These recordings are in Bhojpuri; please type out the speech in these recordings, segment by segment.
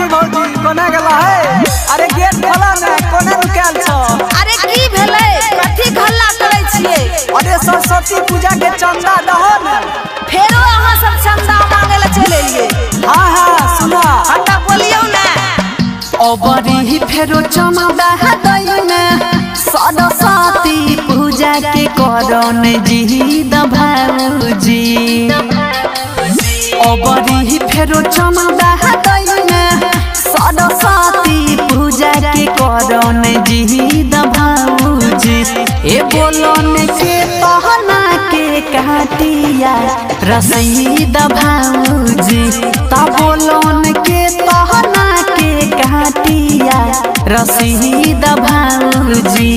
की भौजी कोना गेला है? अरे गेट खोला ना, कोना रुकल छ? अरे की भेलै, कथि हल्ला करै छियै? अरे सरस्वती पूजा के चंदा दहो ना। फेरो अहाँ सब चंदा मांगे ला चले लिए? हां हां सुना, हटा बोलियो ना। अबरी फेरो चंदा दैना सरस्वती पूजा के करन जिद भौजी। अबरी फेरो चंदा दैना सरस्वती पूजा के करन जिद भौजी। ए बोलन के तहना के काटिया रसीद भौजी। ता बोलन के तहना के काटिया रसीद भौजी।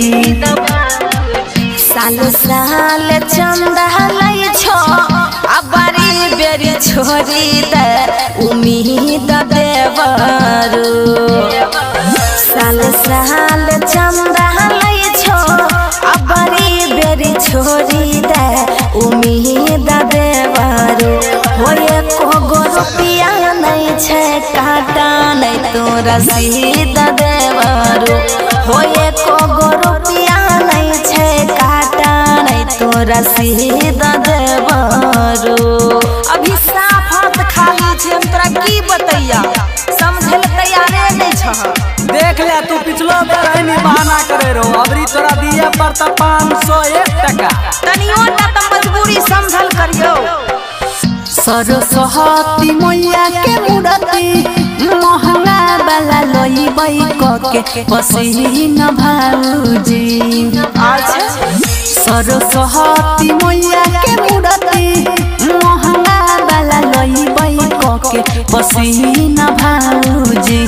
साल साल चंदा लै छो, अबरी बेरी छोड़ी दे उम्मीद देवरू। साल साल चंदा लै छो, अबरी बेरी छोड़ी दे उम्मीद देवरू। होए को रुपया नहीं छे काटा नहीं तो रसीद देवरू। होए को रुपया नहीं छे काटा नहीं तो रसीद देवरू। अभी साफ हाथ खाली छे, हम तोरा की बतैया, समझे ले तैयारे नहीं छ। देख ले तू पिछलो बार एनी बहाना करे रो, अबरी तोरा दिए पड़ता 501 टका। तनियो टा त मजबूरी समझल करियो। सरस्वती मैया के मूर्ति महंगा वाला लईबै के पसीना भौजी। अच्छा सरस्वती मैया के मूर्ति महंगा वाला लईबै के पसीना भौजी।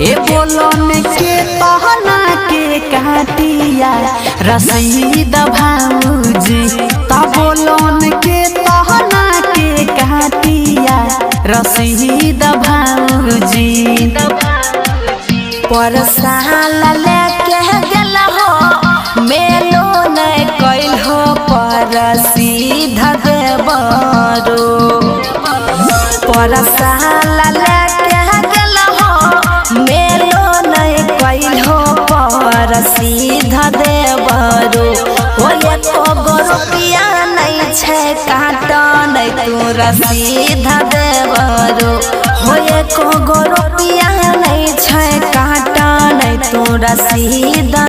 ए बोलन के तहना के काटिया रसीद भौजी। ता बोलन के तहना के काटिया रसीद भौजी। पर साल लेके गेल हो, मेलो नहीं कैल हो पर सीधा देवरू। पर साल लेके गेल हो, मेलो नहीं कैल हो पर सीधा देवरू। होए को रुपया नहीं छे काटा नहीं तो रसीद देवरू। होए को रुपया नहीं छे काटा नहीं तो रसीद